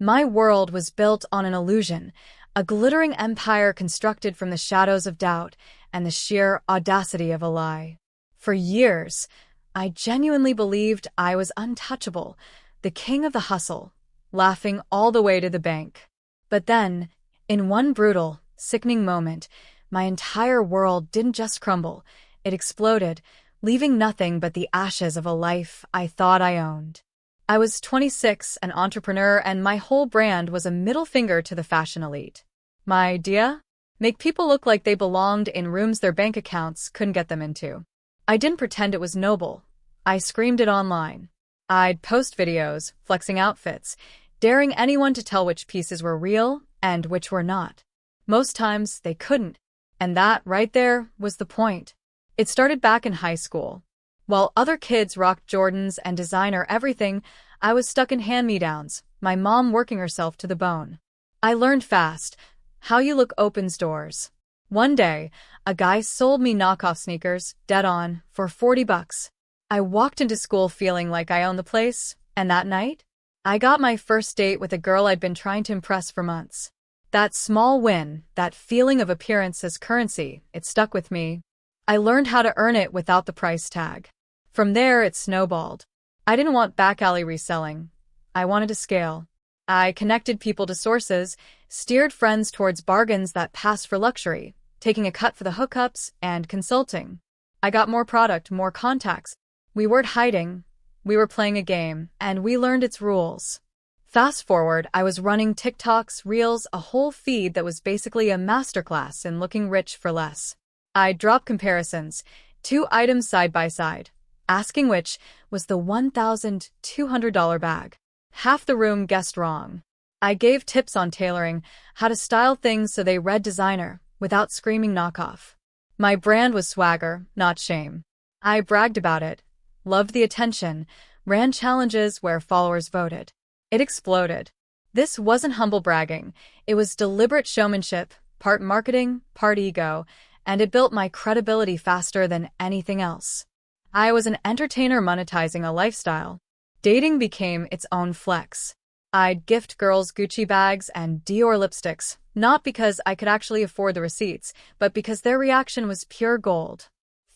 My world was built on an illusion, a glittering empire constructed from the shadows of doubt and the sheer audacity of a lie. For years, I genuinely believed I was untouchable, the king of the hustle, laughing all the way to the bank. But then, in one brutal, sickening moment, my entire world didn't just crumble, it exploded, leaving nothing but the ashes of a life I thought I owned. I was 26, an entrepreneur, and my whole brand was a middle finger to the fashion elite. My idea? Make people look like they belonged in rooms their bank accounts couldn't get them into. I didn't pretend it was noble. I screamed it online. I'd post videos, flexing outfits, daring anyone to tell which pieces were real and which were not. Most times, they couldn't. And that, right there, was the point. It started back in high school. While other kids rocked Jordans and designer everything, I was stuck in hand-me-downs, my mom working herself to the bone. I learned fast. How you look opens doors. One day, a guy sold me knockoff sneakers, dead on, for $40. I walked into school feeling like I owned the place, and that night, I got my first date with a girl I'd been trying to impress for months. That small win, that feeling of appearance as currency, it stuck with me. I learned how to earn it without the price tag. From there, it snowballed. I didn't want back alley reselling. I wanted to scale. I connected people to sources, steered friends towards bargains that passed for luxury, taking a cut for the hookups and consulting. I got more product, more contacts. We weren't hiding. We were playing a game, and we learned its rules. Fast forward, I was running TikToks, Reels, a whole feed that was basically a masterclass in looking rich for less. I'd drop comparisons, 2 items side by side, asking which was the $1,200 bag. Half the room guessed wrong. I gave tips on tailoring, how to style things so they read designer, without screaming knockoff. My brand was swagger, not shame. I bragged about it, loved the attention, ran challenges where followers voted. It exploded. This wasn't humble bragging. It was deliberate showmanship, part marketing, part ego, and it built my credibility faster than anything else. I was an entertainer monetizing a lifestyle. Dating became its own flex. I'd gift girls Gucci bags and Dior lipsticks, not because I could actually afford the receipts, but because their reaction was pure gold.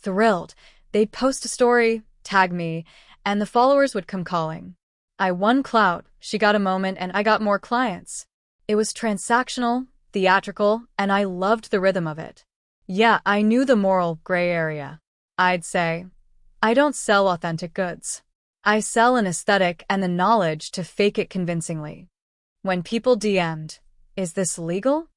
Thrilled, they'd post a story, tag me, and the followers would come calling. I won clout, she got a moment, and I got more clients. It was transactional, theatrical, and I loved the rhythm of it. Yeah, I knew the moral gray area. I'd say, I don't sell authentic goods. I sell an aesthetic and the knowledge to fake it convincingly. When people DM'd, "Is this legal?"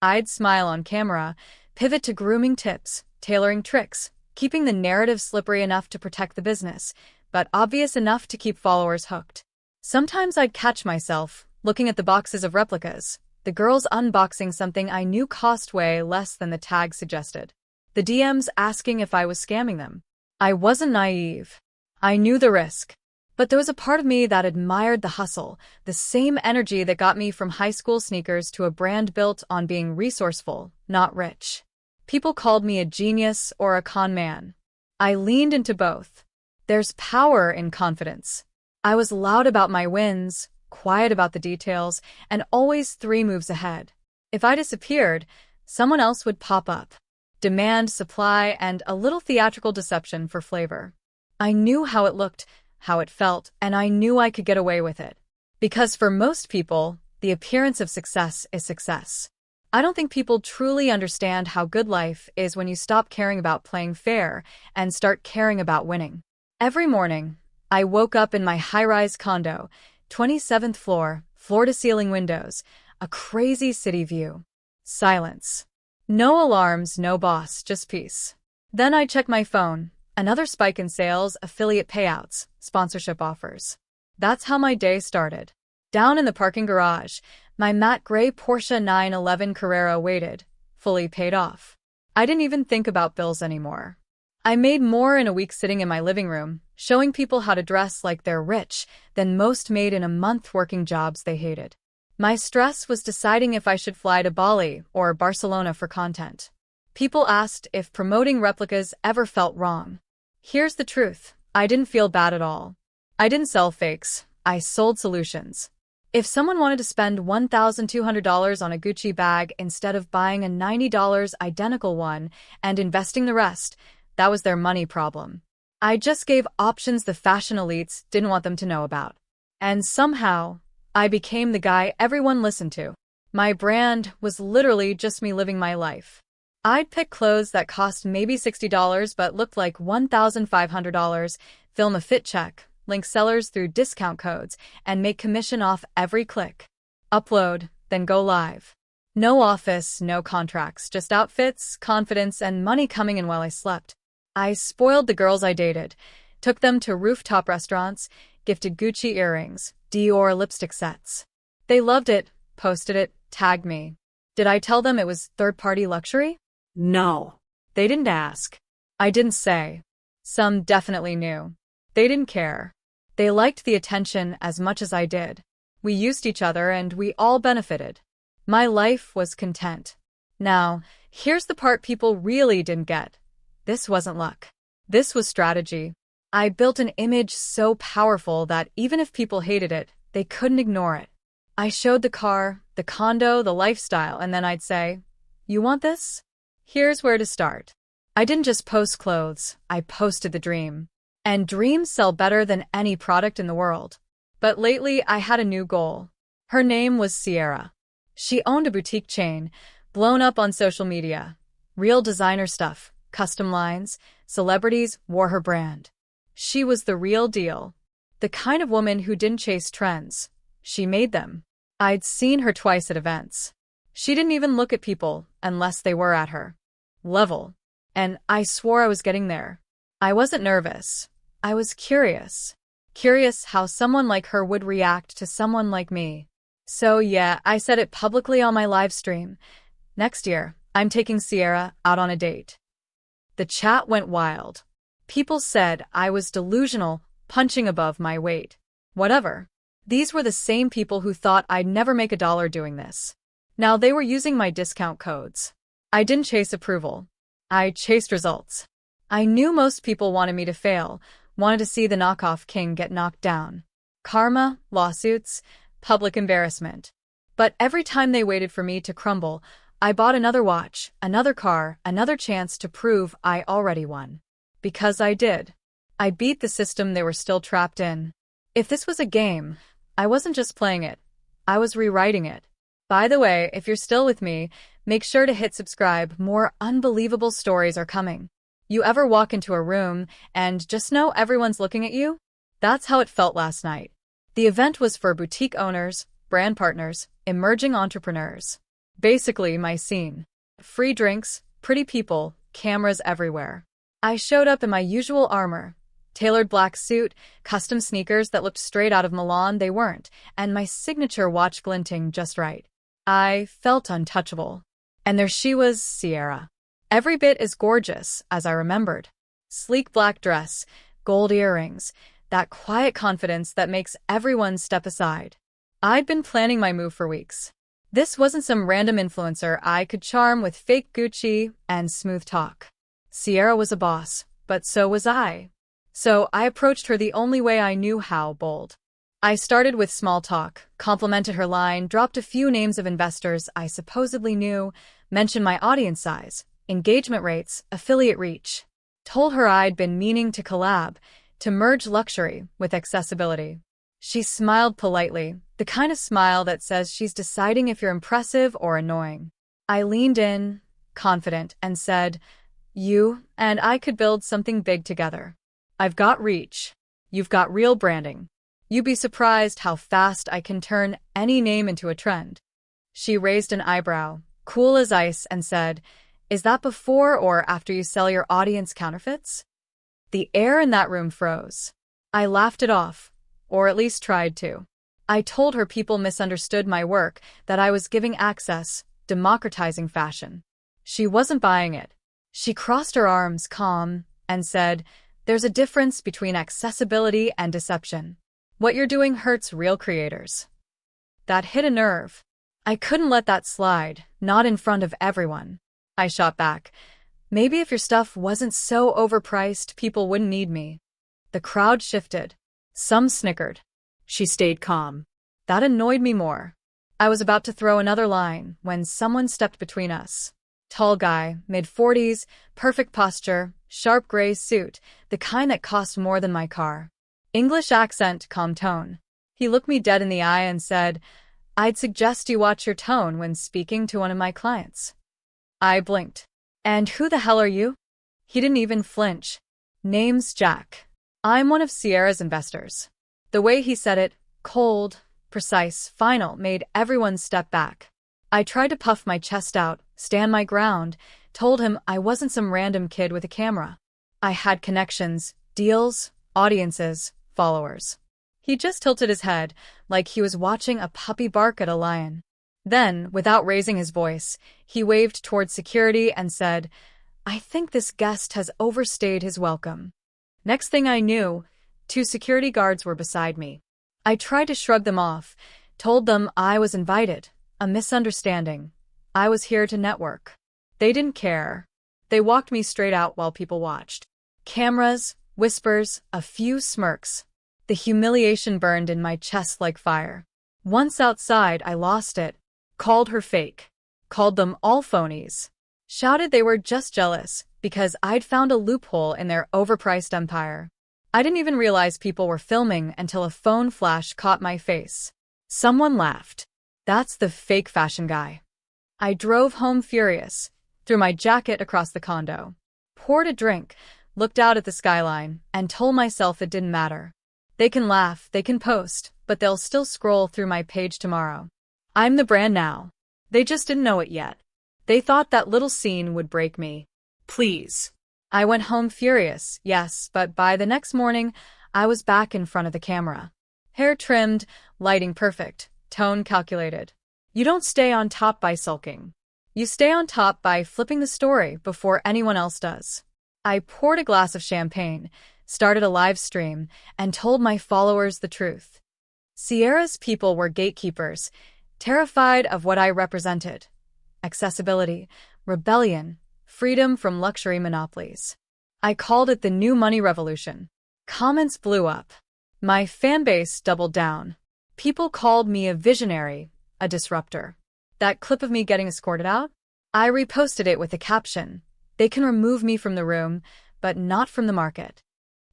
I'd smile on camera, pivot to grooming tips, tailoring tricks, keeping the narrative slippery enough to protect the business, but obvious enough to keep followers hooked. Sometimes I'd catch myself looking at the boxes of replicas, the girls unboxing something I knew cost way less than the tag suggested. The DMs asking if I was scamming them. I wasn't naive. I knew the risk. But there was a part of me that admired the hustle, the same energy that got me from high school sneakers to a brand built on being resourceful, not rich. People called me a genius or a con man. I leaned into both. There's power in confidence. I was loud about my wins, quiet about the details, and always 3 moves ahead. If I disappeared, someone else would pop up. Demand, supply, and a little theatrical deception for flavor. I knew how it looked, how it felt, and I knew I could get away with it. Because for most people, the appearance of success is success. I don't think people truly understand how good life is when you stop caring about playing fair and start caring about winning. Every morning, I woke up in my high-rise condo, 27th floor, floor-to-ceiling windows, a crazy city view. Silence. No alarms, no boss, just peace. Then I check my phone. Another spike in sales, affiliate payouts, sponsorship offers. That's how my day started. Down in the parking garage, my matte gray Porsche 911 Carrera waited, fully paid off. I didn't even think about bills anymore. I made more in a week sitting in my living room, showing people how to dress like they're rich, than most made in a month working jobs they hated. My stress was deciding if I should fly to Bali or Barcelona for content. People asked if promoting replicas ever felt wrong. Here's the truth. I didn't feel bad at all. I didn't sell fakes. I sold solutions. If someone wanted to spend $1,200 on a Gucci bag instead of buying a $90 identical one and investing the rest, that was their money problem. I just gave options the fashion elites didn't want them to know about. And somehow, I became the guy everyone listened to. My brand was literally just me living my life. I'd pick clothes that cost maybe $60 but looked like $1,500, film a fit check, link sellers through discount codes, and make commission off every click. Upload, then go live. No office, no contracts, just outfits, confidence, and money coming in while I slept. I spoiled the girls I dated, took them to rooftop restaurants, gifted Gucci earrings, Dior lipstick sets. They loved it, posted it, tagged me. Did I tell them it was third-party luxury? No. They didn't ask. I didn't say. Some definitely knew. They didn't care. They liked the attention as much as I did. We used each other and we all benefited. My life was content. Now, here's the part people really didn't get. This wasn't luck. This was strategy. I built an image so powerful that even if people hated it, they couldn't ignore it. I showed the car, the condo, the lifestyle, and then I'd say, "You want this? Here's where to start." I didn't just post clothes, I posted the dream. And dreams sell better than any product in the world. But lately, I had a new goal. Her name was Sierra. She owned a boutique chain, blown up on social media. Real designer stuff, custom lines, celebrities wore her brand. She was the real deal. The kind of woman who didn't chase trends. She made them. I'd seen her twice at events. She didn't even look at people unless they were at her level. And I swore I was getting there. I wasn't nervous. I was curious. Curious how someone like her would react to someone like me. So yeah, I said it publicly on my live stream. Next year, I'm taking Sierra out on a date. The chat went wild. People said I was delusional, punching above my weight. Whatever. These were the same people who thought I'd never make $1 doing this. Now they were using my discount codes. I didn't chase approval. I chased results. I knew most people wanted me to fail, wanted to see the knockoff king get knocked down. Karma, lawsuits, public embarrassment. But every time they waited for me to crumble, I bought another watch, another car, another chance to prove I already won. Because I did. I beat the system they were still trapped in. If this was a game, I wasn't just playing it. I was rewriting it. By the way, if you're still with me, make sure to hit subscribe. More unbelievable stories are coming. You ever walk into a room and just know everyone's looking at you? That's how it felt last night. The event was for boutique owners, brand partners, emerging entrepreneurs. Basically, my scene. Free drinks, pretty people, cameras everywhere. I showed up in my usual armor. Tailored black suit, custom sneakers that looked straight out of Milan, they weren't, and my signature watch glinting just right. I felt untouchable. And there she was, Sierra. Every bit as gorgeous as I remembered. Sleek black dress, gold earrings, that quiet confidence that makes everyone step aside. I'd been planning my move for weeks. This wasn't some random influencer I could charm with fake Gucci and smooth talk. Sierra was a boss, but so was I. So I approached her the only way I knew how, bold. I started with small talk, complimented her line, dropped a few names of investors I supposedly knew, mentioned my audience size, engagement rates, affiliate reach. Told her I'd been meaning to collab, to merge luxury with accessibility. She smiled politely, the kind of smile that says she's deciding if you're impressive or annoying. I leaned in, confident, and said, "You and I could build something big together. I've got reach. You've got real branding. You'd be surprised how fast I can turn any name into a trend." She raised an eyebrow, cool as ice, and said, "Is that before or after you sell your audience counterfeits?" The air in that room froze. I laughed it off, or at least tried to. I told her people misunderstood my work, that I was giving access, democratizing fashion. She wasn't buying it. She crossed her arms, calm, and said, "There's a difference between accessibility and deception. What you're doing hurts real creators." That hit a nerve. I couldn't let that slide, not in front of everyone. I shot back. "Maybe if your stuff wasn't so overpriced, people wouldn't need me." The crowd shifted. Some snickered. She stayed calm. That annoyed me more. I was about to throw another line when someone stepped between us. Tall guy, mid-40s, perfect posture, sharp gray suit, the kind that cost more than my car. English accent, calm tone. He looked me dead in the eye and said, "I'd suggest you watch your tone when speaking to one of my clients." I blinked. "And who the hell are you?" He didn't even flinch. "Name's Jack. I'm one of Sierra's investors." The way he said it, cold, precise, final, made everyone step back. I tried to puff my chest out, stand my ground, told him I wasn't some random kid with a camera. I had connections, deals, audiences, followers. He just tilted his head, like he was watching a puppy bark at a lion. Then, without raising his voice, he waved towards security and said, "I think this guest has overstayed his welcome." Next thing I knew, 2 security guards were beside me. I tried to shrug them off, told them I was invited, a misunderstanding. I was here to network. They didn't care. They walked me straight out while people watched. Cameras, whispers, a few smirks. The humiliation burned in my chest like fire. Once outside, I lost it. Called her fake. Called them all phonies. Shouted they were just jealous because I'd found a loophole in their overpriced empire. I didn't even realize people were filming until a phone flash caught my face. Someone laughed. "That's the fake fashion guy." I drove home furious, threw my jacket across the condo, poured a drink, looked out at the skyline, and told myself it didn't matter. They can laugh, they can post, but they'll still scroll through my page tomorrow. I'm the brand now. They just didn't know it yet. They thought that little scene would break me. Please. I went home furious, yes, but by the next morning, I was back in front of the camera. Hair trimmed, lighting perfect, tone calculated. You don't stay on top by sulking. You stay on top by flipping the story before anyone else does. I poured a glass of champagne, started a live stream, and told my followers the truth. Sierra's people were gatekeepers, terrified of what I represented. Accessibility, rebellion, freedom from luxury monopolies. I called it the new money revolution. Comments blew up. My fanbase doubled down. People called me a visionary, a disruptor. That clip of me getting escorted out? I reposted it with a caption, "They can remove me from the room, but not from the market."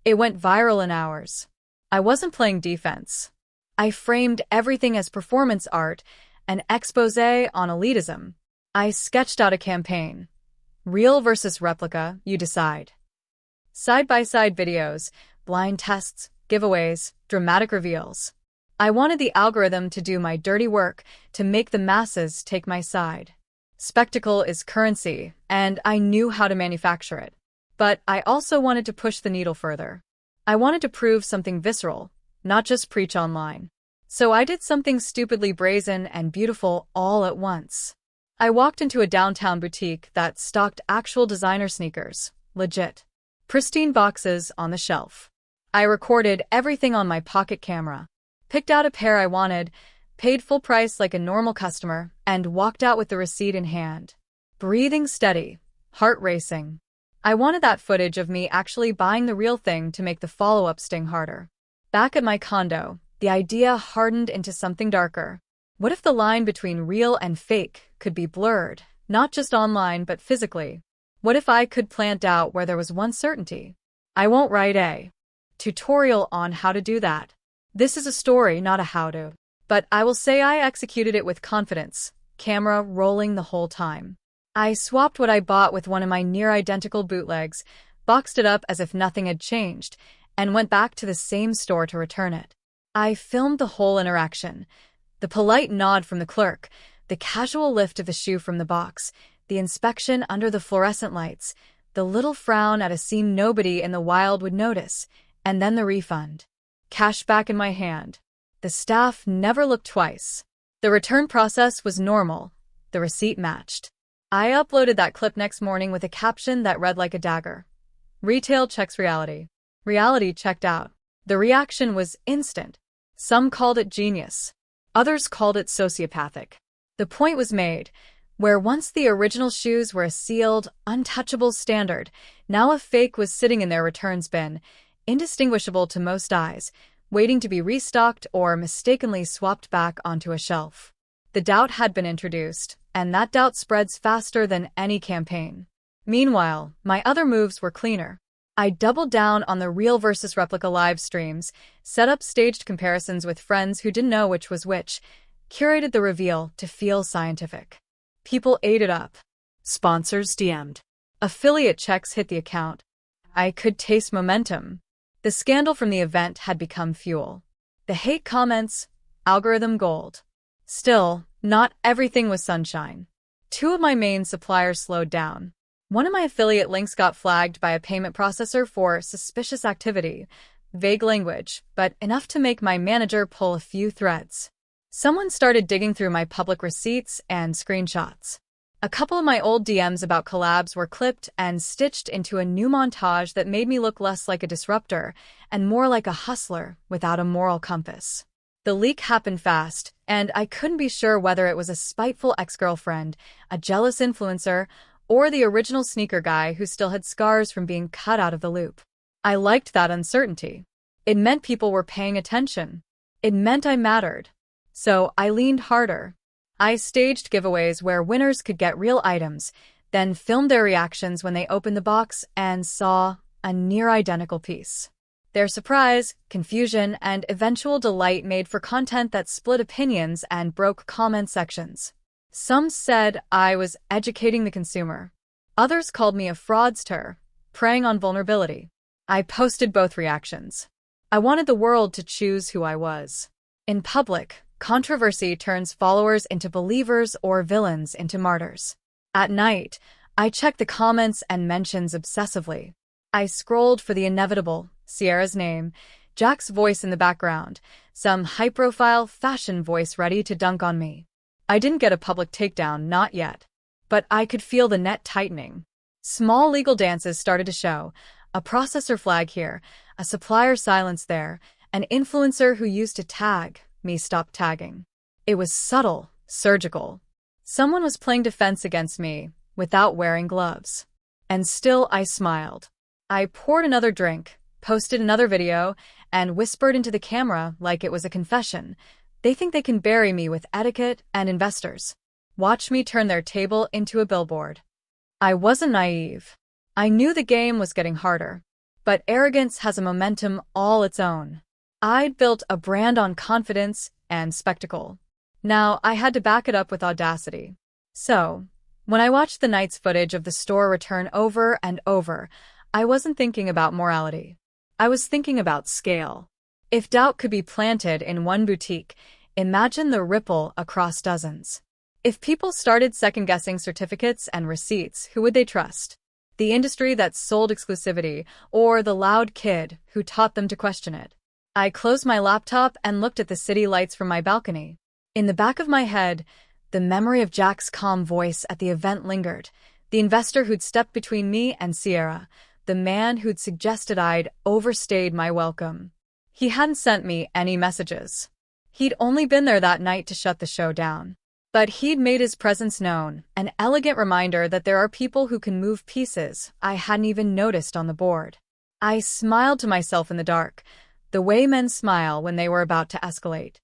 It went viral in hours. I wasn't playing defense. I framed everything as performance art, an exposé on elitism. I sketched out a campaign. Real versus replica, you decide. Side-by-side videos, blind tests, giveaways, dramatic reveals. I wanted the algorithm to do my dirty work, to make the masses take my side. Spectacle is currency, and I knew how to manufacture it. But I also wanted to push the needle further. I wanted to prove something visceral, not just preach online. So I did something stupidly brazen and beautiful all at once. I walked into a downtown boutique that stocked actual designer sneakers, legit. Pristine boxes on the shelf. I recorded everything on my pocket camera, picked out a pair I wanted, paid full price like a normal customer, and walked out with the receipt in hand. Breathing steady, heart racing. I wanted that footage of me actually buying the real thing to make the follow-up sting harder. Back at my condo, the idea hardened into something darker. What if the line between real and fake could be blurred, not just online but physically? What if I could plant doubt where there was one certainty? I won't write a tutorial on how to do that. This is a story, not a how-to. But I will say I executed it with confidence, camera rolling the whole time. I swapped what I bought with one of my near-identical bootlegs, boxed it up as if nothing had changed, and went back to the same store to return it. I filmed the whole interaction. The polite nod from the clerk, the casual lift of the shoe from the box, the inspection under the fluorescent lights, the little frown at a scene nobody in the wild would notice, and then the refund. Cash back in my hand. The staff never looked twice. The return process was normal. The receipt matched. I uploaded that clip next morning with a caption that read like a dagger. Retail checks reality. Reality checked out. The reaction was instant. Some called it genius. Others called it sociopathic. The point was made. Where once the original shoes were a sealed, untouchable standard, now a fake was sitting in their returns bin, indistinguishable to most eyes, waiting to be restocked or mistakenly swapped back onto a shelf. The doubt had been introduced, and that doubt spreads faster than any campaign. Meanwhile, my other moves were cleaner. I doubled down on the real versus replica live streams, set up staged comparisons with friends who didn't know which was which, curated the reveal to feel scientific. People ate it up. Sponsors DM'd. Affiliate checks hit the account. I could taste momentum. The scandal from the event had become fuel. The hate comments, algorithm gold. Still, not everything was sunshine. Two of my main suppliers slowed down. One of my affiliate links got flagged by a payment processor for suspicious activity. Vague language, but enough to make my manager pull a few threads. Someone started digging through my public receipts and screenshots. A couple of my old DMs about collabs were clipped and stitched into a new montage that made me look less like a disruptor and more like a hustler without a moral compass. The leak happened fast, and I couldn't be sure whether it was a spiteful ex-girlfriend, a jealous influencer, or the original sneaker guy who still had scars from being cut out of the loop. I liked that uncertainty. It meant people were paying attention. It meant I mattered. So I leaned harder. I staged giveaways where winners could get real items, then filmed their reactions when they opened the box and saw a near-identical piece. Their surprise, confusion, and eventual delight made for content that split opinions and broke comment sections. Some said I was educating the consumer. Others called me a fraudster, preying on vulnerability. I posted both reactions. I wanted the world to choose who I was. In public, controversy turns followers into believers or villains into martyrs. At night, I checked the comments and mentions obsessively. I scrolled for the inevitable, Sierra's name, Jack's voice in the background, some high-profile fashion voice ready to dunk on me. I didn't get a public takedown, not yet. But I could feel the net tightening. Small legal dances started to show. A processor flag here, a supplier silence there, an influencer who used to tag me stopped tagging. It was subtle, surgical. Someone was playing defense against me, without wearing gloves. And still I smiled. I poured another drink, posted another video, and whispered into the camera like it was a confession. They think they can bury me with etiquette and investors. Watch me turn their table into a billboard. I wasn't naive. I knew the game was getting harder. But arrogance has a momentum all its own. I'd built a brand on confidence and spectacle. Now I had to back it up with audacity. So, when I watched the night's footage of the store return over and over, I wasn't thinking about morality. I was thinking about scale. If doubt could be planted in one boutique, imagine the ripple across dozens. If people started second-guessing certificates and receipts, who would they trust? The industry that sold exclusivity, or the loud kid who taught them to question it? I closed my laptop and looked at the city lights from my balcony. In the back of my head, the memory of Jack's calm voice at the event lingered, the investor who'd stepped between me and Sierra, the man who'd suggested I'd overstayed my welcome. He hadn't sent me any messages. He'd only been there that night to shut the show down. But he'd made his presence known, an elegant reminder that there are people who can move pieces I hadn't even noticed on the board. I smiled to myself in the dark, the way men smile when they were about to escalate.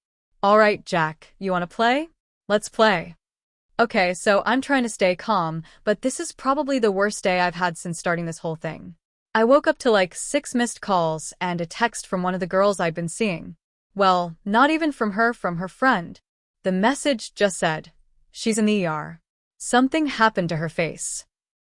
All right, Jack, you want to play? Let's play. Okay, so I'm trying to stay calm, but this is probably the worst day I've had since starting this whole thing. I woke up to like 6 missed calls and a text from one of the girls I'd been seeing. Well, not even from her friend. The message just said, she's in the ER. Something happened to her face.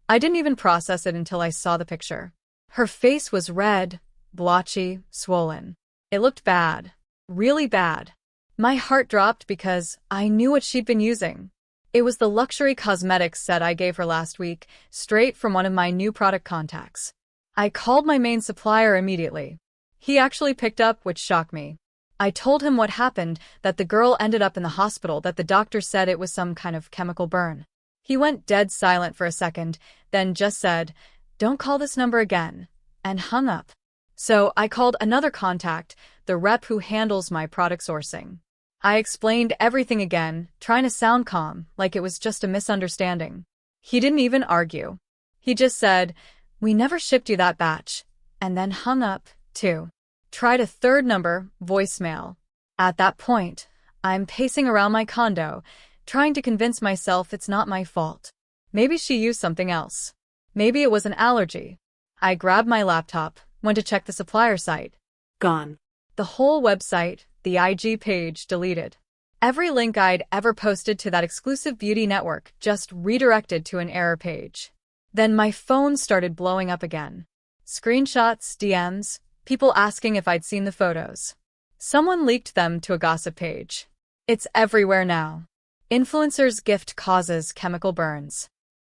I didn't even process it until I saw the picture. Her face was red, blotchy, swollen. It looked bad. Really bad. My heart dropped because I knew what she'd been using. It was the luxury cosmetics set I gave her last week, straight from one of my new product contacts. I called my main supplier immediately. He actually picked up, which shocked me. I told him what happened, that the girl ended up in the hospital, that the doctor said it was some kind of chemical burn. He went dead silent for a second, then just said, "Don't call this number again," and hung up. So I called another contact, the rep who handles my product sourcing. I explained everything again, trying to sound calm, like it was just a misunderstanding. He didn't even argue. He just said, "We never shipped you that batch," and then hung up, too. Tried a third number, voicemail. At that point, I'm pacing around my condo, trying to convince myself it's not my fault. Maybe she used something else. Maybe it was an allergy. I grabbed my laptop, went to check the supplier site. Gone. The whole website, the IG page, deleted. Every link I'd ever posted to that exclusive beauty network just redirected to an error page. Then my phone started blowing up again. Screenshots, DMs, people asking if I'd seen the photos. Someone leaked them to a gossip page. It's everywhere now. Influencers gift causes chemical burns.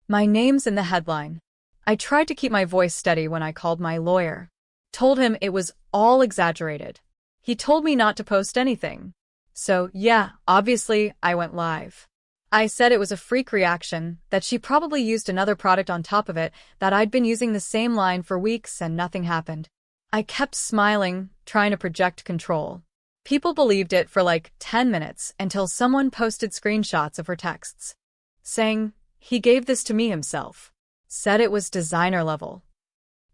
My name's in the headline. I tried to keep my voice steady when I called my lawyer. Told him it was all exaggerated. He told me not to post anything. So, yeah, obviously, I went live. I said it was a freak reaction, that she probably used another product on top of it, that I'd been using the same line for weeks and nothing happened. I kept smiling, trying to project control. People believed it for like 10 minutes until someone posted screenshots of her texts, saying, "He gave this to me himself." Said it was designer level.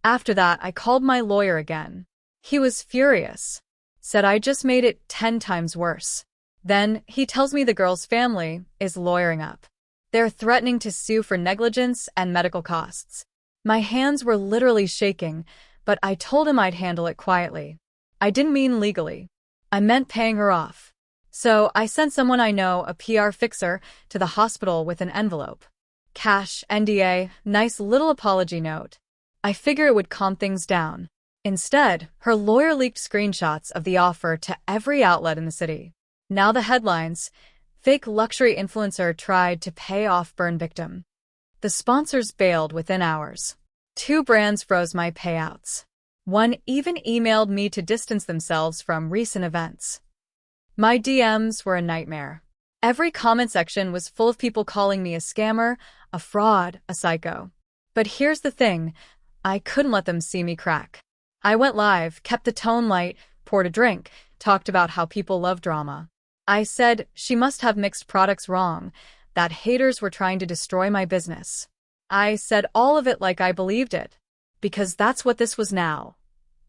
After that, I called my lawyer again. He was furious. Said I just made it 10 times worse. Then, he tells me the girl's family is lawyering up. They're threatening to sue for negligence and medical costs. My hands were literally shaking, but I told him I'd handle it quietly. I didn't mean legally. I meant paying her off. So I sent someone I know, a PR fixer, to the hospital with an envelope. Cash, NDA, nice little apology note. I figure it would calm things down. Instead, her lawyer leaked screenshots of the offer to every outlet in the city. Now the headlines: fake luxury influencer tried to pay off burn victim. The sponsors bailed within hours. 2 brands froze my payouts. One even emailed me to distance themselves from recent events. My DMs were a nightmare. Every comment section was full of people calling me a scammer, a fraud, a psycho. But here's the thing, I couldn't let them see me crack. I went live, kept the tone light, poured a drink, talked about how people love drama. I said she must have mixed products wrong, that haters were trying to destroy my business. I said all of it like I believed it. Because that's what this was now.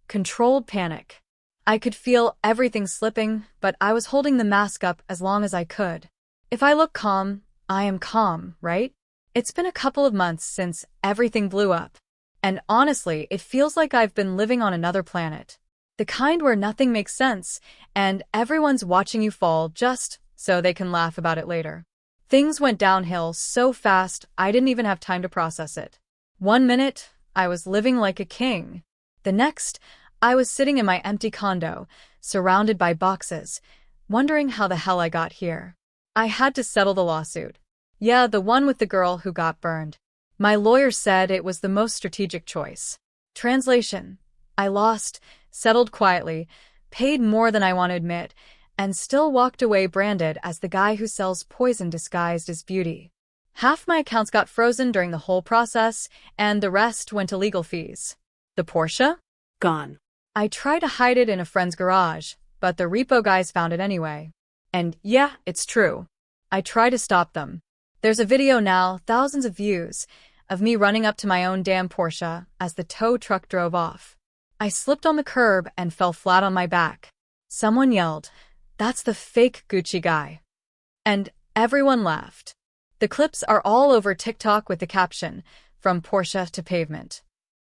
Controlled panic. I could feel everything slipping, but I was holding the mask up as long as I could. If I look calm, I am calm, right? It's been a couple of months since everything blew up. And honestly, it feels like I've been living on another planet. The kind where nothing makes sense, and everyone's watching you fall just so they can laugh about it later. Things went downhill so fast, I didn't even have time to process it. 1 minute, I was living like a king. The next, I was sitting in my empty condo, surrounded by boxes, wondering how the hell I got here. I had to settle the lawsuit. Yeah, the one with the girl who got burned. My lawyer said it was the most strategic choice. Translation: I lost, settled quietly, paid more than I want to admit, and still walked away branded as the guy who sells poison disguised as beauty. Half my accounts got frozen during the whole process, and the rest went to legal fees. The Porsche? Gone. I tried to hide it in a friend's garage, but the repo guys found it anyway. And yeah, it's true. I tried to stop them. There's a video now, thousands of views, of me running up to my own damn Porsche as the tow truck drove off. I slipped on the curb and fell flat on my back. Someone yelled, "That's the fake Gucci guy." And everyone laughed. The clips are all over TikTok with the caption, "From Porsche to pavement."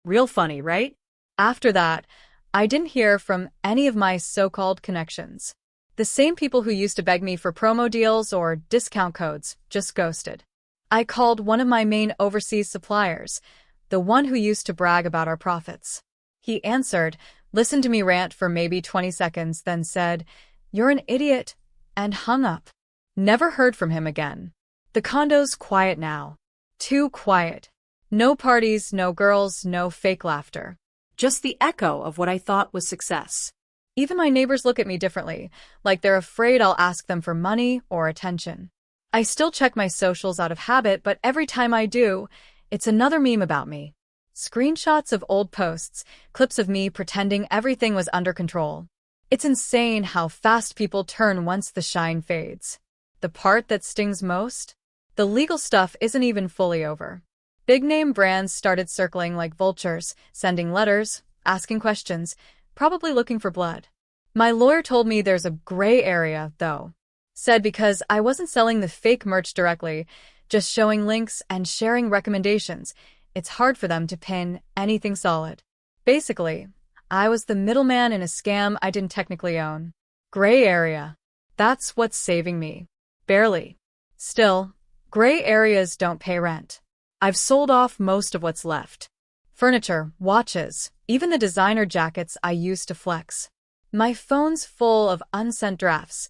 Real funny, right? After that, I didn't hear from any of my so-called connections. The same people who used to beg me for promo deals or discount codes just ghosted. I called one of my main overseas suppliers, the one who used to brag about our profits. He answered, listened to me rant for maybe 20 seconds, then said, "You're an idiot," and hung up. Never heard from him again. The condo's quiet now. Too quiet. No parties, no girls, no fake laughter. Just the echo of what I thought was success. Even my neighbors look at me differently, like they're afraid I'll ask them for money or attention. I still check my socials out of habit, but every time I do, it's another meme about me. Screenshots of old posts, clips of me pretending everything was under control. It's insane how fast people turn once the shine fades. The part that stings most? The legal stuff isn't even fully over. Big-name brands started circling like vultures, sending letters, asking questions, probably looking for blood. My lawyer told me there's a gray area, though. Said because I wasn't selling the fake merch directly, just showing links and sharing recommendations, it's hard for them to pin anything solid. Basically, I was the middleman in a scam I didn't technically own. Gray area. That's what's saving me. Barely. Still, gray areas don't pay rent. I've sold off most of what's left. Furniture, watches, even the designer jackets I used to flex. My phone's full of unsent drafts,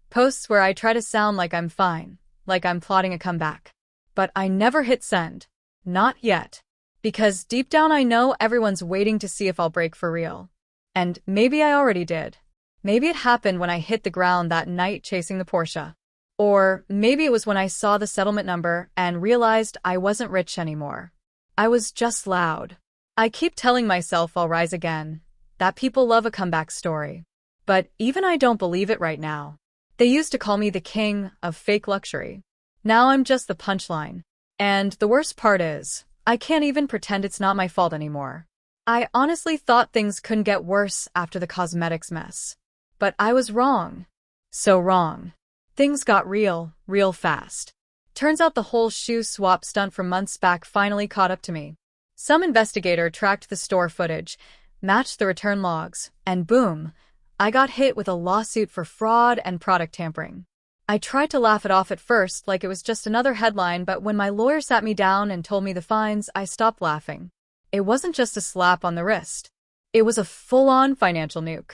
posts where I try to sound like I'm fine, like I'm plotting a comeback. But I never hit send. Not yet. Because deep down I know everyone's waiting to see if I'll break for real. And maybe I already did. Maybe it happened when I hit the ground that night chasing the Porsche. Or maybe it was when I saw the settlement number and realized I wasn't rich anymore. I was just loud. I keep telling myself I'll rise again, that people love a comeback story. But even I don't believe it right now. They used to call me the king of fake luxury. Now I'm just the punchline. And the worst part is, I can't even pretend it's not my fault anymore. I honestly thought things couldn't get worse after the cosmetics mess. But I was wrong. So wrong. Things got real fast. Turns out the whole shoe swap stunt from months back finally caught up to me. Some investigator tracked the store footage, matched the return logs, and boom, I got hit with a lawsuit for fraud and product tampering. I tried to laugh it off at first like it was just another headline, but when my lawyer sat me down and told me the fines, I stopped laughing. It wasn't just a slap on the wrist. It was a full-on financial nuke.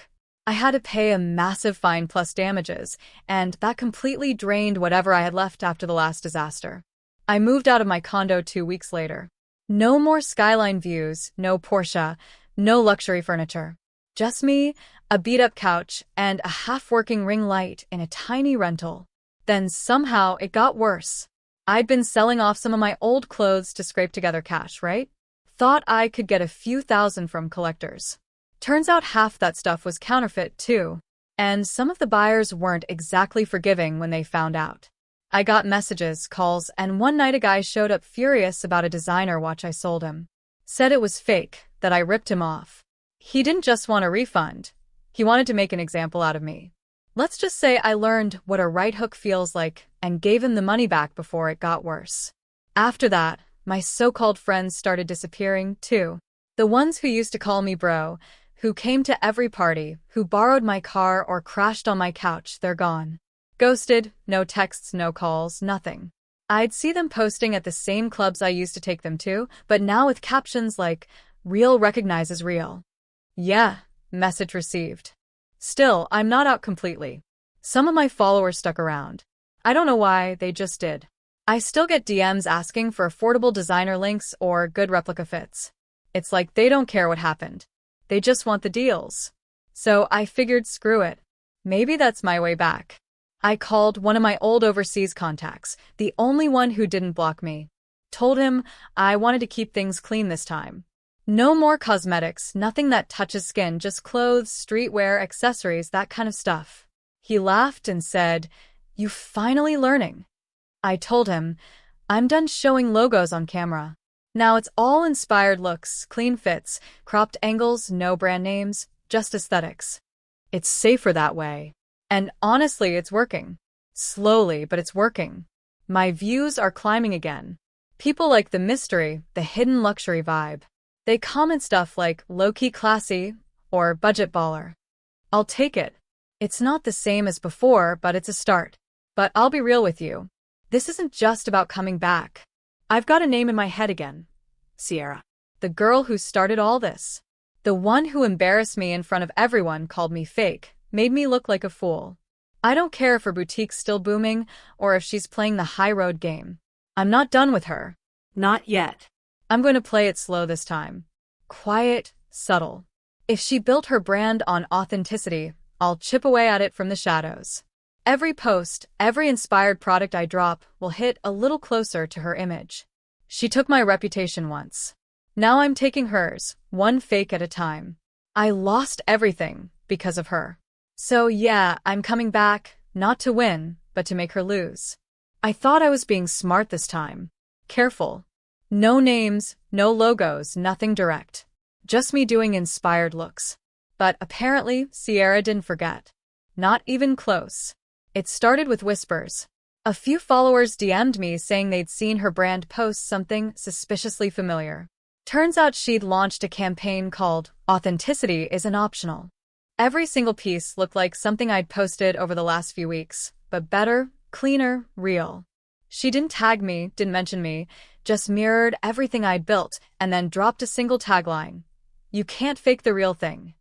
I had to pay a massive fine plus damages, and that completely drained whatever I had left after the last disaster. I moved out of my condo 2 weeks later. No more skyline views, no Porsche, no luxury furniture. Just me, a beat-up couch, and a half-working ring light in a tiny rental. Then somehow it got worse. I'd been selling off some of my old clothes to scrape together cash, right? Thought I could get a few thousand from collectors. Turns out half that stuff was counterfeit, too. And some of the buyers weren't exactly forgiving when they found out. I got messages, calls, and one night a guy showed up furious about a designer watch I sold him. Said it was fake, that I ripped him off. He didn't just want a refund. He wanted to make an example out of me. Let's just say I learned what a right hook feels like and gave him the money back before it got worse. After that, my so-called friends started disappearing, too. The ones who used to call me bro, who came to every party, who borrowed my car or crashed on my couch, they're gone. Ghosted, no texts, no calls, nothing. I'd see them posting at the same clubs I used to take them to, but now with captions like, "Real recognizes real." Yeah, message received. Still, I'm not out completely. Some of my followers stuck around. I don't know why, they just did. I still get DMs asking for affordable designer links or good replica fits. It's like they don't care what happened. They just want the deals. So I figured screw it. Maybe that's my way back. I called one of my old overseas contacts, the only one who didn't block me. Told him I wanted to keep things clean this time. No more cosmetics, nothing that touches skin, just clothes, streetwear, accessories, that kind of stuff. He laughed and said, "You finally learning." I told him, I'm done showing logos on camera. Now it's all inspired looks, clean fits, cropped angles, no brand names, just aesthetics. It's safer that way. And honestly, it's working. Slowly, but it's working. My views are climbing again. People like the mystery, the hidden luxury vibe. They comment stuff like low-key classy or budget baller. I'll take it. It's not the same as before, but it's a start. But I'll be real with you. This isn't just about coming back. I've got a name in my head again. Sierra. The girl who started all this. The one who embarrassed me in front of everyone, called me fake, made me look like a fool. I don't care if her boutique's still booming or if she's playing the high road game. I'm not done with her. Not yet. I'm going to play it slow this time. Quiet, subtle. If she built her brand on authenticity, I'll chip away at it from the shadows. Every post, every inspired product I drop will hit a little closer to her image. She took my reputation once. Now I'm taking hers, one fake at a time. I lost everything because of her. So yeah, I'm coming back, not to win, but to make her lose. I thought I was being smart this time. Careful. No names, no logos, nothing direct. Just me doing inspired looks. But apparently, Sierra didn't forget. Not even close. It started with whispers. A few followers DM'd me saying they'd seen her brand post something suspiciously familiar. Turns out she'd launched a campaign called Authenticity Isn't Optional. Every single piece looked like something I'd posted over the last few weeks, but better, cleaner, real. She didn't tag me, didn't mention me, just mirrored everything I'd built and then dropped a single tagline. You can't fake the real thing.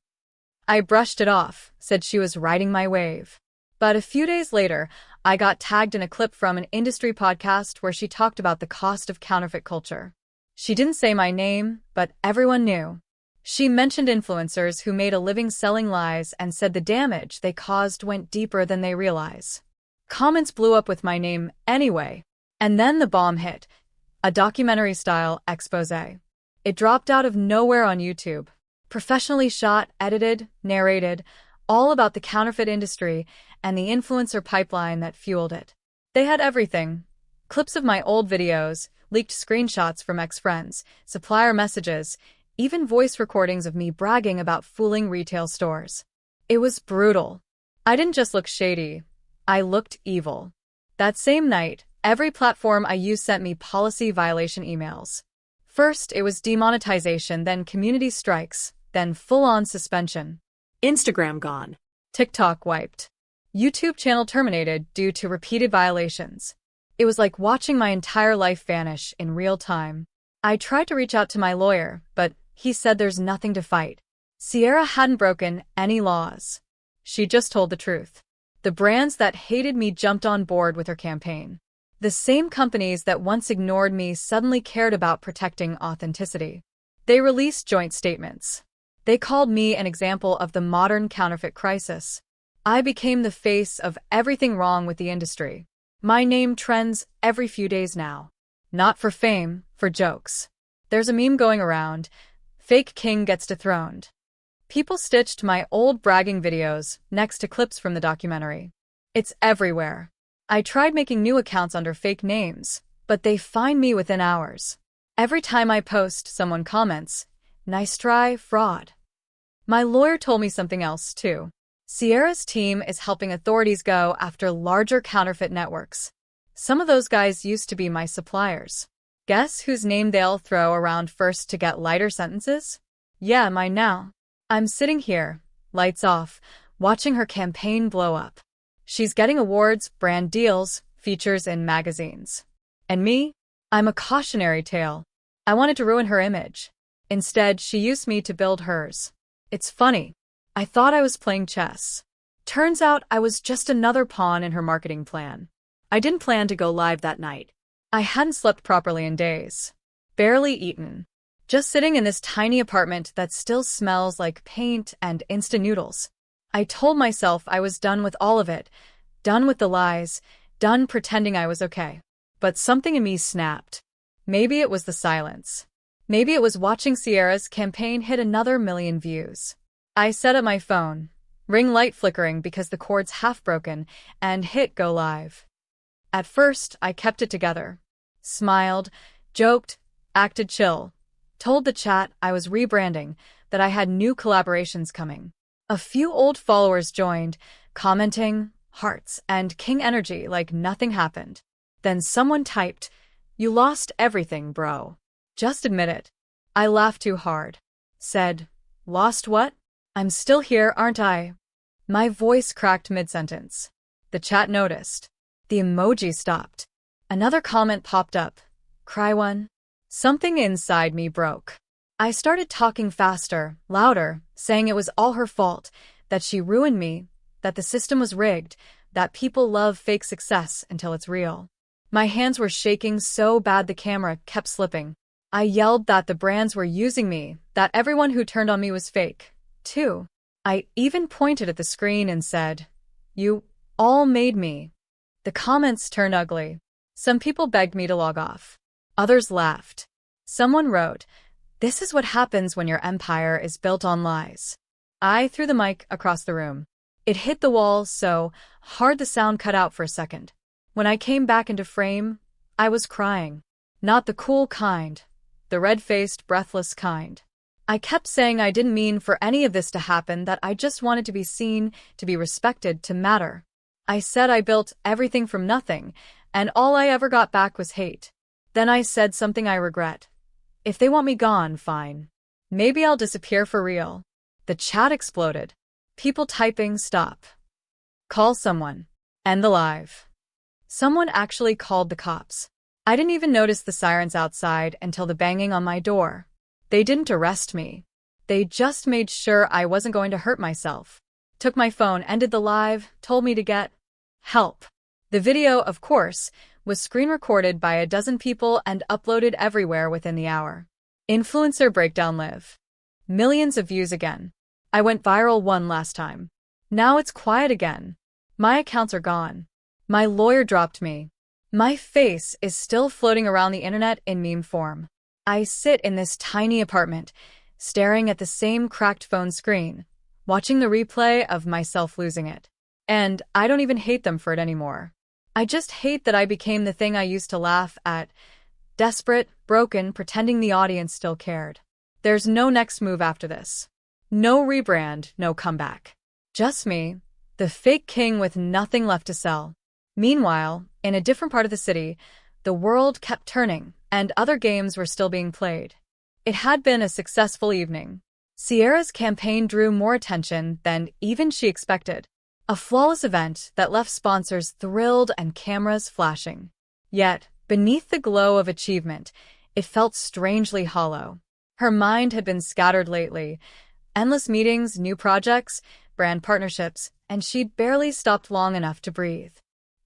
I brushed it off, said she was riding my wave. But a few days later, I got tagged in a clip from an industry podcast where she talked about the cost of counterfeit culture. She didn't say my name, but everyone knew. She mentioned influencers who made a living selling lies and said the damage they caused went deeper than they realize. Comments blew up with my name anyway. And then the bomb hit. A documentary-style expose. It dropped out of nowhere on YouTube. Professionally shot, edited, narrated, all about the counterfeit industry and the influencer pipeline that fueled it. They had everything. Clips of my old videos, leaked screenshots from ex-friends, supplier messages, even voice recordings of me bragging about fooling retail stores. It was brutal. I didn't just look shady. I looked evil. That same night, every platform I used sent me policy violation emails. First, it was demonetization, then community strikes, then full-on suspension. Instagram gone. TikTok wiped. YouTube channel terminated due to repeated violations. It was like watching my entire life vanish in real time. I tried to reach out to my lawyer, but he said there's nothing to fight. Sierra hadn't broken any laws. She just told the truth. The brands that hated me jumped on board with her campaign. The same companies that once ignored me suddenly cared about protecting authenticity. They released joint statements. They called me an example of the modern counterfeit crisis. I became the face of everything wrong with the industry. My name trends every few days now. Not for fame, for jokes. There's a meme going around. Fake king gets dethroned. People stitched my old bragging videos next to clips from the documentary. It's everywhere. I tried making new accounts under fake names, but they find me within hours. Every time I post, someone comments, "Nice try, fraud." My lawyer told me something else, too. Sierra's team is helping authorities go after larger counterfeit networks. Some of those guys used to be my suppliers. Guess whose name they'll throw around first to get lighter sentences? Yeah, mine now. I'm sitting here, lights off, watching her campaign blow up. She's getting awards, brand deals, features in magazines. And me? I'm a cautionary tale. I wanted to ruin her image. Instead, she used me to build hers. It's funny. I thought I was playing chess. Turns out I was just another pawn in her marketing plan. I didn't plan to go live that night. I hadn't slept properly in days. Barely eaten. Just sitting in this tiny apartment that still smells like paint and instant noodles. I told myself I was done with all of it. Done with the lies. Done pretending I was okay. But something in me snapped. Maybe it was the silence. Maybe it was watching Sierra's campaign hit another 1,000,000 views. I set up my phone, ring light flickering because the cord's half broken, and hit go live. At first, I kept it together. Smiled, joked, acted chill. Told the chat I was rebranding, that I had new collaborations coming. A few old followers joined, commenting, hearts, and king energy like nothing happened. Then someone typed, "You lost everything, bro. Just admit it." I laughed too hard. Said, "Lost what? I'm still here, aren't I?" My voice cracked mid-sentence. The chat noticed. The emoji stopped. Another comment popped up. Cry one. Something inside me broke. I started talking faster, louder, saying it was all her fault, that she ruined me, that the system was rigged, that people love fake success until it's real. My hands were shaking so bad the camera kept slipping. I yelled that the brands were using me, that everyone who turned on me was fake, too. I even pointed at the screen and said, "You all made me." The comments turned ugly. Some people begged me to log off. Others laughed. Someone wrote, "This is what happens when your empire is built on lies." I threw the mic across the room. It hit the wall so hard the sound cut out for a second. When I came back into frame, I was crying. Not the cool kind. The red-faced, breathless kind. I kept saying I didn't mean for any of this to happen, that I just wanted to be seen, to be respected, to matter. I said I built everything from nothing, and all I ever got back was hate. Then I said something I regret. If they want me gone, fine. Maybe I'll disappear for real. The chat exploded. People typing, stop. Call someone. End the live. Someone actually called the cops. I didn't even notice the sirens outside until the banging on my door. They didn't arrest me. They just made sure I wasn't going to hurt myself. Took my phone, ended the live, told me to get help. The video, of course, was screen recorded by a dozen people and uploaded everywhere within the hour. Influencer breakdown live. Millions of views again. I went viral one last time. Now it's quiet again. My accounts are gone. My lawyer dropped me. My face is still floating around the internet in meme form. I sit in this tiny apartment, staring at the same cracked phone screen, watching the replay of myself losing it. And I don't even hate them for it anymore. I just hate that I became the thing I used to laugh at. Desperate, broken, pretending the audience still cared. There's no next move after this. No rebrand, no comeback. Just me, the fake king with nothing left to sell. Meanwhile, in a different part of the city, the world kept turning, and other games were still being played. It had been a successful evening. Sierra's campaign drew more attention than even she expected. A flawless event that left sponsors thrilled and cameras flashing. Yet, beneath the glow of achievement, it felt strangely hollow. Her mind had been scattered lately. Endless meetings, new projects, brand partnerships, and she'd barely stopped long enough to breathe.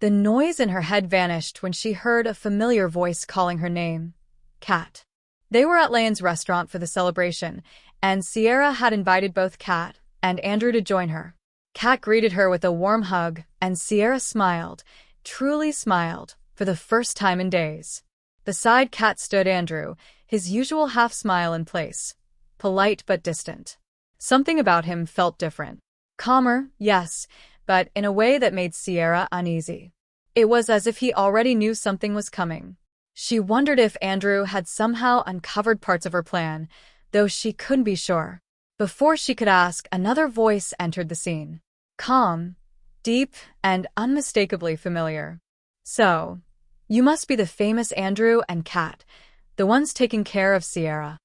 The noise in her head vanished when she heard a familiar voice calling her name. Kat. They were at Lane's restaurant for the celebration, and Sierra had invited both Kat and Andrew to join her. Kat greeted her with a warm hug, and Sierra smiled, truly smiled, for the first time in days. Beside Kat stood Andrew, his usual half-smile in place. Polite but distant. Something about him felt different. Calmer, yes, but in a way that made Sierra uneasy. It was as if he already knew something was coming. She wondered if Andrew had somehow uncovered parts of her plan, though she couldn't be sure. Before she could ask, another voice entered the scene. Calm, deep, and unmistakably familiar. So, you must be the famous Andrew and Kat, the ones taking care of Sierra.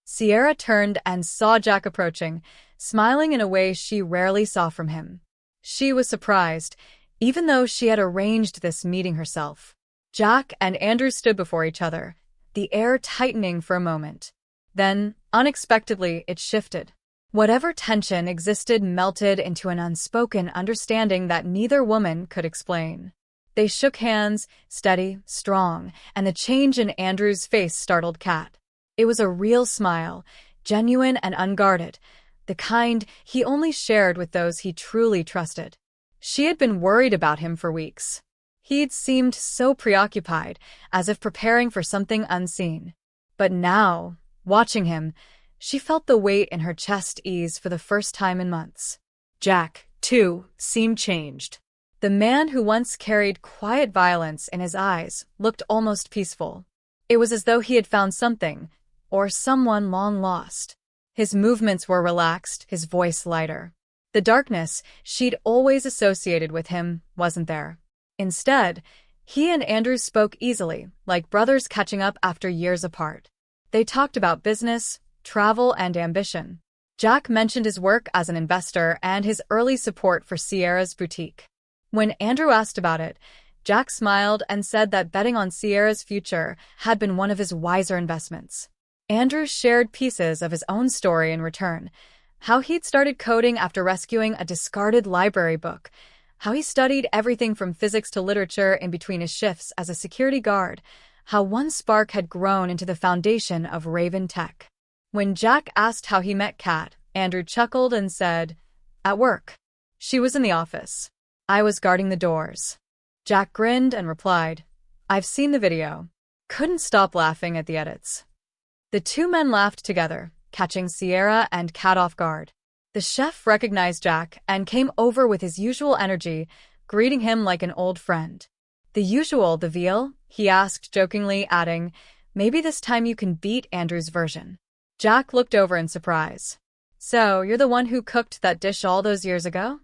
Sierra turned and saw Jack approaching, smiling in a way she rarely saw from him. She was surprised, even though she had arranged this meeting herself. Jack and Andrew stood before each other, the air tightening for a moment. Then, unexpectedly, it shifted. Whatever tension existed melted into an unspoken understanding that neither woman could explain. They shook hands, steady, strong, and the change in Andrew's face startled Kat. It was a real smile, genuine and unguarded, the kind he only shared with those he truly trusted. She had been worried about him for weeks. He'd seemed so preoccupied, as if preparing for something unseen. But now, watching him, she felt the weight in her chest ease for the first time in months. Jack, too, seemed changed. The man who once carried quiet violence in his eyes looked almost peaceful. It was as though he had found something, or someone long lost. His movements were relaxed, his voice lighter. The darkness she'd always associated with him wasn't there. Instead, he and Andrew spoke easily, like brothers catching up after years apart. They talked about business, travel, and ambition. Jack mentioned his work as an investor and his early support for Sierra's boutique. When Andrew asked about it, Jack smiled and said that betting on Sierra's future had been one of his wiser investments. Andrew shared pieces of his own story in return. How he'd started coding after rescuing a discarded library book. How he studied everything from physics to literature in between his shifts as a security guard. How one spark had grown into the foundation of Raven Tech. When Jack asked how he met Kat, Andrew chuckled and said, "At work. She was in the office. I was guarding the doors." Jack grinned and replied, "I've seen the video." Couldn't stop laughing at the edits. The two men laughed together, catching Sierra and Kat off guard. The chef recognized Jack and came over with his usual energy, greeting him like an old friend. "The usual, the veal?" he asked jokingly, adding, "Maybe this time you can beat Andrew's version." Jack looked over in surprise. So, you're the one who cooked that dish all those years ago?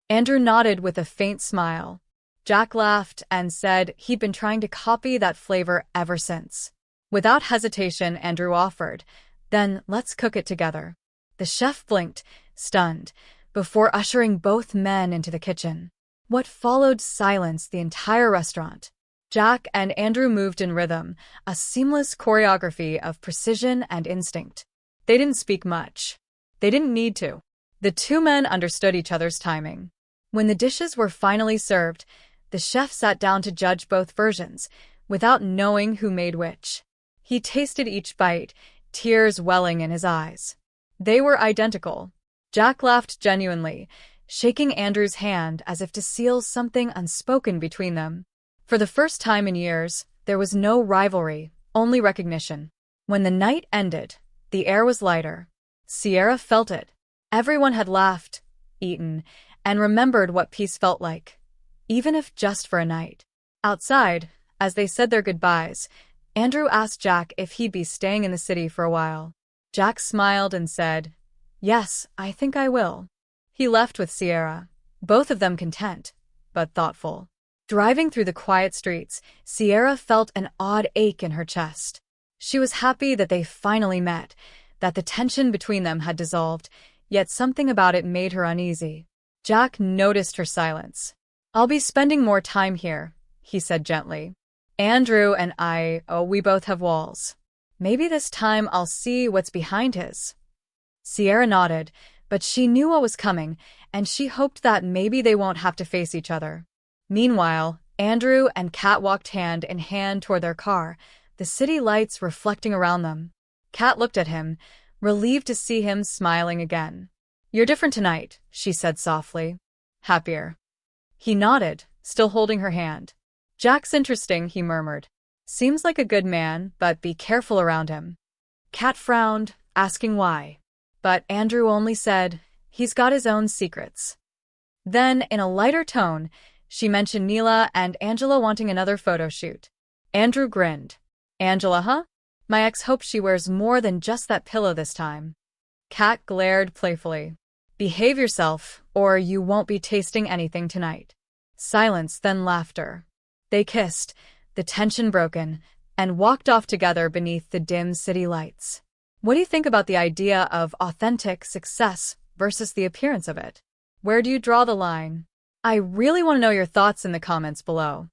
Andrew nodded with a faint smile. Jack laughed and said he'd been trying to copy that flavor ever since. Without hesitation, Andrew offered, "Then let's cook it together." The chef blinked, stunned, before ushering both men into the kitchen. What followed silenced the entire restaurant. Jack and Andrew moved in rhythm, a seamless choreography of precision and instinct. They didn't speak much. They didn't need to. The two men understood each other's timing. When the dishes were finally served, the chef sat down to judge both versions, without knowing who made which. He tasted each bite, tears welling in his eyes. They were identical. Jack laughed genuinely, shaking Andrew's hand as if to seal something unspoken between them. For the first time in years, there was no rivalry, only recognition. When the night ended, the air was lighter. Sierra felt it. Everyone had laughed, eaten, and remembered what peace felt like, even if just for a night. Outside, as they said their goodbyes, Andrew asked Jack if he'd be staying in the city for a while. Jack smiled and said, "Yes, I think I will." He left with Sierra, both of them content, but thoughtful. Driving through the quiet streets, Sierra felt an odd ache in her chest. She was happy that they finally met, that the tension between them had dissolved, yet something about it made her uneasy. Jack noticed her silence. "I'll be spending more time here," he said gently. "Andrew and we both have walls. Maybe this time I'll see what's behind his." Sierra nodded, but she knew what was coming, and she hoped that maybe they won't have to face each other. Meanwhile, Andrew and Kat walked hand in hand toward their car, the city lights reflecting around them. Kat looked at him, relieved to see him smiling again. "You're different tonight," she said softly. "Happier." He nodded, still holding her hand. "Jack's interesting," he murmured. "Seems like a good man, but be careful around him." Kat frowned, asking why. But Andrew only said, "He's got his own secrets." Then, in a lighter tone, she mentioned Neela and Angela wanting another photo shoot. Andrew grinned. "Angela, huh? My ex hopes she wears more than just that pillow this time." Kat glared playfully. "Behave yourself, or you won't be tasting anything tonight." Silence, then laughter. They kissed, the tension broken, and walked off together beneath the dim city lights. What do you think about the idea of authentic success versus the appearance of it? Where do you draw the line? I really want to know your thoughts in the comments below.